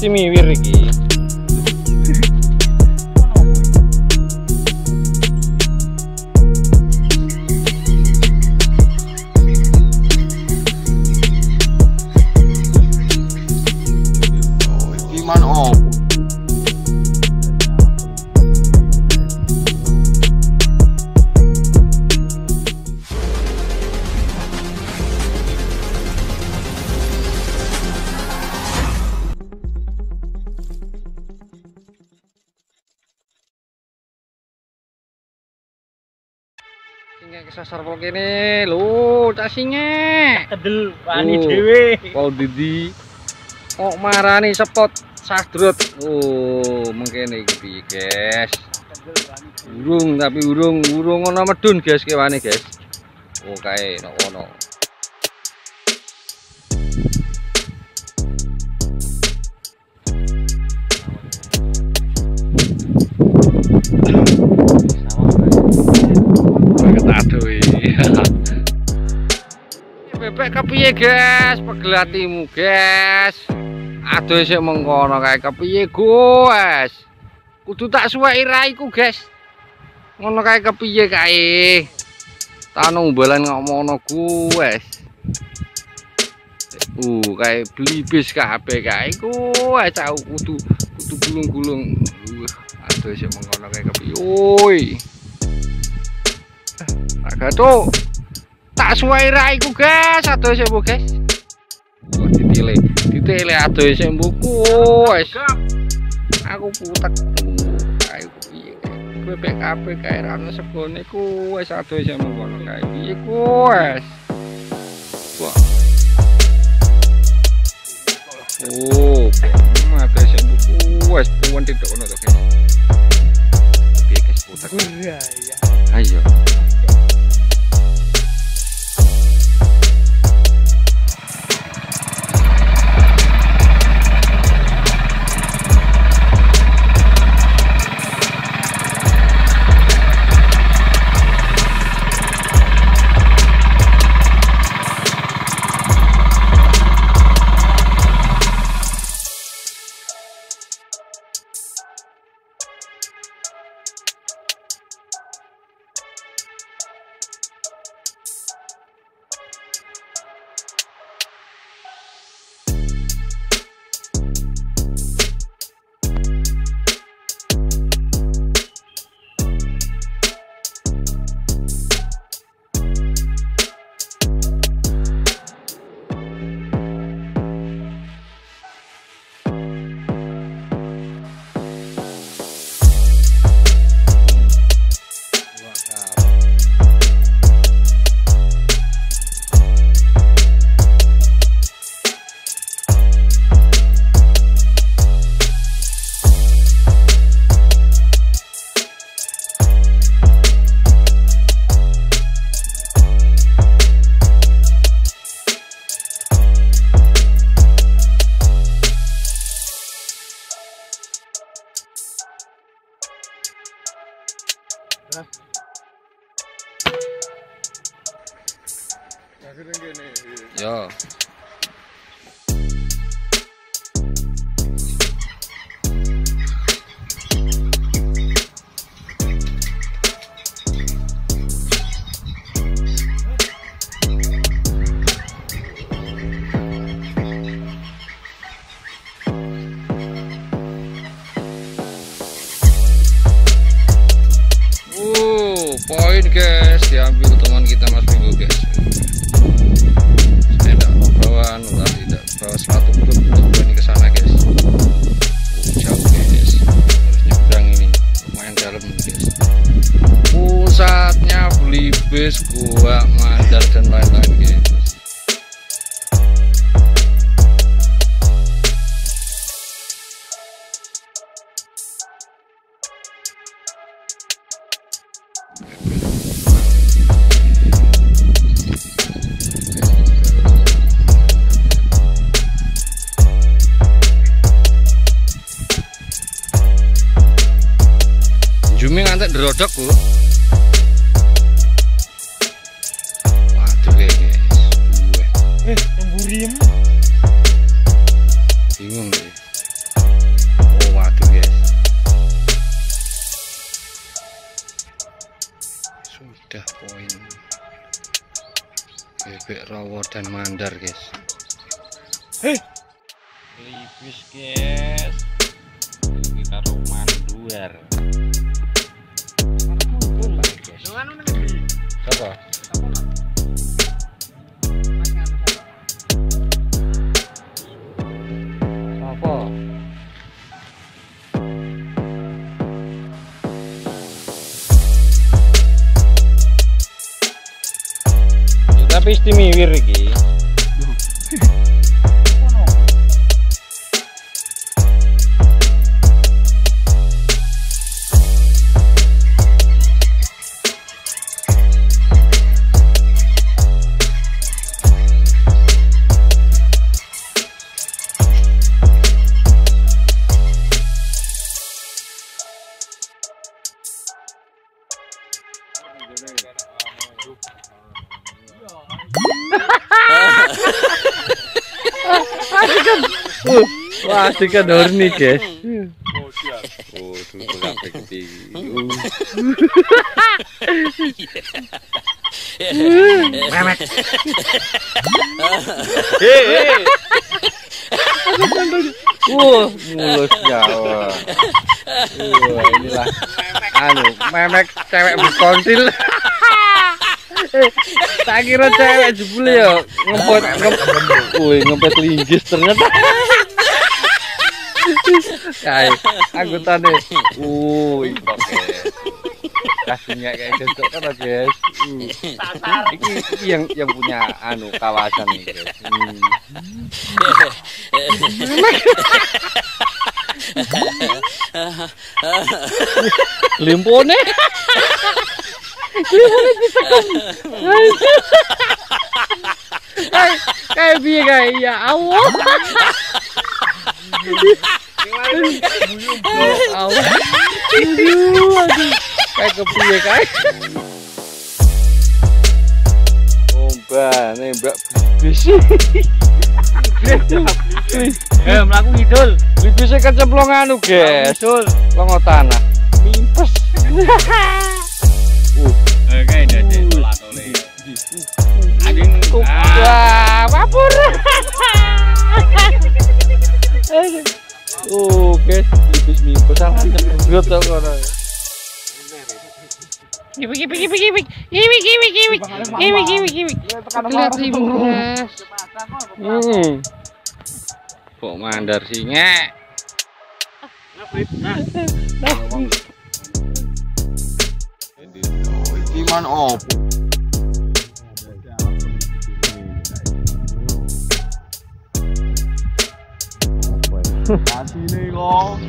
mesti miwir iki. Gimana oh? Singe kesasar kok kene lho, cak singe. Kedel wani dhewe. Pol Didi. Kok marani sepot sasdrut. Oh, mengkene iki piye, guys? Burung tapi burung ana medun, guys, kewane, guys. Oh, kae nek ono. Bebek kepiye, guys? Pegel atimu, guys. Aduh sik mengkono kae kepiye, guys? Kudu tak suweki raiku, guys. Ngono kae kepiye kae? Tanu umbalan ngomono, guys. Kae Belibis kabeh kae, guys. Kudu gulung-gulung. Aduh sik mengkono kae kepiye. Oi. Agak tuh tak suwai raiku, guys. Aduh sik mbok, guys. Oh, ditile aduh sik mbok, guys. Aku putek. Ayo piye bebek kabeh kae ra ono segone, guys. Aduh sik ngono kae piye, guys. Wah. Oh, aduh sik mbok, guys. Puwen tidak ono to, guys. Piye, guys, putek. Ayo. Yo. Poin, guys, diambil teman kita Mas Minggu, guys. Saya tidak bawa tidak bawa sepatu boot untuk ini ke sana, guys. Jauh, guys. Harus nyebrang ini, lumayan dalam, guys. Pusatnya Belibis, gua mandar dan lain-lain, guys. Jumi ngantek derodok, Bu. Waduh, guys. Yang burim. Bingung, guys. poin bebek rawa dan mandar guys. Belibis guys, ini karo mandar. Siapa? Apa? Ya, tapi istimewa iki. Wah, ikan horny guys. Oh, tunggu sampai ketinggi. Memek. Mulus Jawa. Inilah memek cewek berkonsil. Tak kira cewek jebule ya ngempet linggis ternyata. Kayak anggotane. Oke. Kasihnya kayak gitu kan guys. Iki yang punya kawasan nih guys. Limpone. Disekam. Kayak piye kae ya Allah. Allah. Aduh. Kayak kepiye kae. Nembak bis. Mlaku ngidul. Libise kecemplung guys. Longo tanah. Mimpes. Kayak dadi tolak-tole. Angin. Wah, mabur. Guys, libis mimpes salah nyebrot kok ngono. Gimik. Lihat ibu guys. Kok mandar singa. Iki man opo? Asine kok.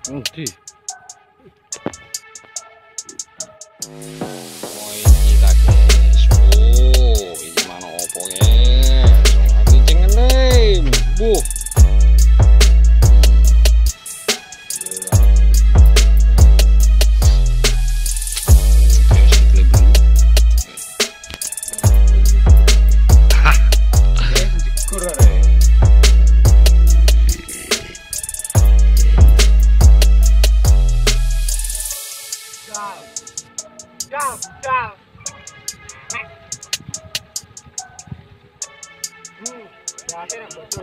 Nanti. Ini mana opo guys? Aku jangan deh, buh.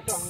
Jam.